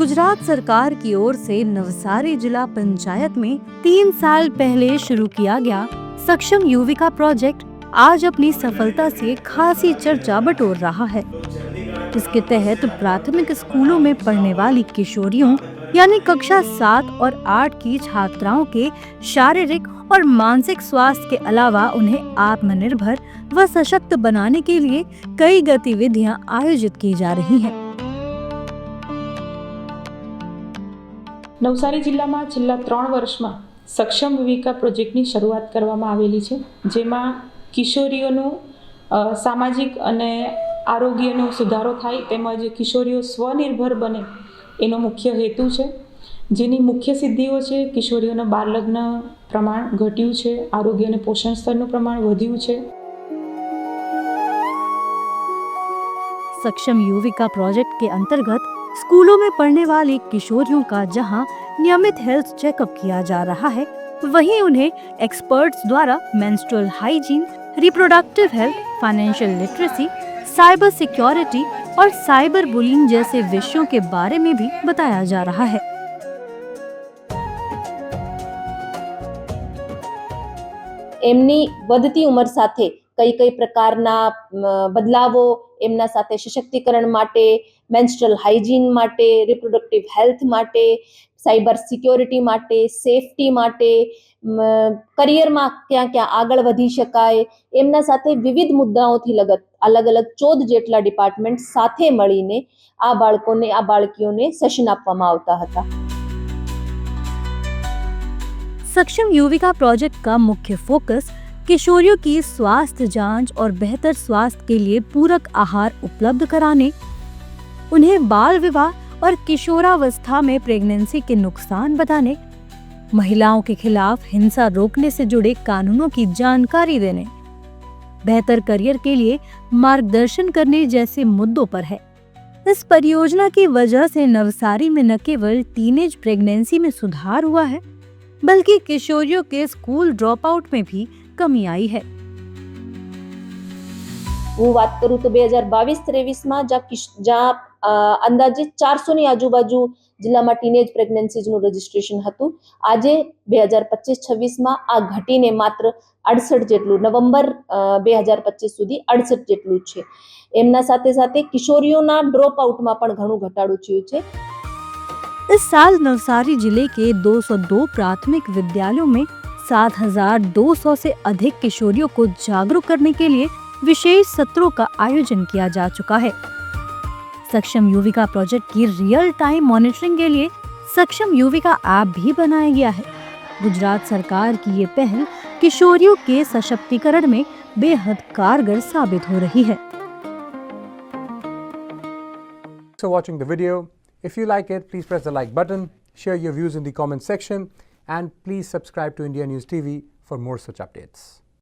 गुजरात सरकार की ओर से नवसारी जिला पंचायत में 3 साल पहले शुरू किया गया सक्षम युविका प्रोजेक्ट आज अपनी सफलता से खासी चर्चा बटोर रहा है। इसके तहत प्राथमिक स्कूलों में पढ़ने वाली किशोरियों यानी कक्षा 7 और 8 की छात्राओं के शारीरिक और मानसिक स्वास्थ्य के अलावा उन्हें आत्मनिर्भर व सशक्त बनाने के लिए कई गतिविधियां आयोजित की जा रही हैं। नवसारी जिल्लाમાં છેલ્લા 3 વર્ષમાં સક્ષમ વિવિકા પ્રોજેક્ટની શરૂઆત કરવામાં આવેલી છે, જેમાં કિશોરીઓનું સામાજિક અને આરોગ્યનો સુધારો થાય તેમજ કિશોરીઓ સ્વનિર્ભર બને એનો મુખ્ય હેતુ છે। જેની મુખ્ય સિદ્ધિઓ છે કિશોરીઓનું બાળલગ્ન પ્રમાણ ઘટ્યું છે, આરોગ્ય અને પોષણ સ્તરનું પ્રમાણ વધ્યું છે। सक्षम युविका प्रोजेक्ट के अंतर्गत स्कूलों में पढ़ने वाली किशोरियों का जहां नियमित हेल्थ चेकअप किया जा रहा है, वहीं उन्हें एक्सपर्ट्स द्वारा menstrual hygiene, reproductive health, financial literacy, cyber security और साइबर बुलिंग जैसे विषयों के बारे में भी बताया जा रहा है। એમની વધતી ઉંમર સાથે કઈ કઈ પ્રકારના બદલાવો એમના સાથે સશક્તિકરણ માટે, મેન્સ્ટ્રુઅલ હાઇજીન માટે, રિપ્રોડક્ટિવ હેલ્થ માટે, સાયબર સિક્યોરિટી માટે, સેફટી માટે, કરિયરમાં ક્યાં ક્યાં આગળ વધી શકાય, એમના સાથે વિવિધ મુદ્દાઓથી અલગ અલગ 14 જેટલા ડિપાર્ટમેન્ટ સાથે મળીને આ બાળકોને આ બાળકીઓને સેશન આપવામાં આવતા હતા। सक्षम युविका प्रोजेक्ट का मुख्य फोकस किशोरियों की स्वास्थ्य जांच और बेहतर स्वास्थ्य के लिए पूरक आहार उपलब्ध कराने, उन्हें बाल विवाह और किशोरावस्था में प्रेगनेंसी के नुकसान बताने, महिलाओं के खिलाफ हिंसा रोकने से जुड़े कानूनों की जानकारी देने, बेहतर करियर के लिए मार्गदर्शन करने जैसे मुद्दों पर है। इस परियोजना की वजह से नवसारी में न केवल टीनेज प्रेगनेंसी में सुधार हुआ है, बल्कि किशोरियों के स्कूल ड्रॉप आउट में भी कमी आई है। હું વાત કરું તો 2022-23માં જ્યાં અંદાજે 400 ની આજુબાજુ જિલ્લામાં ટીનેજ પ્રેગ્નન્સીઝનું રજીસ્ટ્રેશન હતું, આજે 2025-26માં આ ઘટીને માત્ર 68 જેટલું, નવેમ્બર 2025 સુધી 68 જેટલું છે। એમના સાથે સાથે કિશોરીઓના ડ્રોપ આઉટમાં પણ ઘણું ઘટાડો થયો છે। इस साल नवसारी जिले के 202 प्राथमिक विद्यालयों में 7,200 से अधिक किशोरियों को जागरूक करने के लिए विशेष सत्रों का आयोजन किया जा चुका है। सक्षम युविका प्रोजेक्ट की रियल टाइम मॉनिटरिंग के लिए सक्षम युविका ऐप भी बनाया गया है। गुजरात सरकार की ये पहल किशोरियों के सशक्तिकरण में बेहद कारगर साबित हो रही है। Thanks for watching the video. If you like it, please press the like button, share your views in the comment section, and please subscribe to India News TV for more such updates.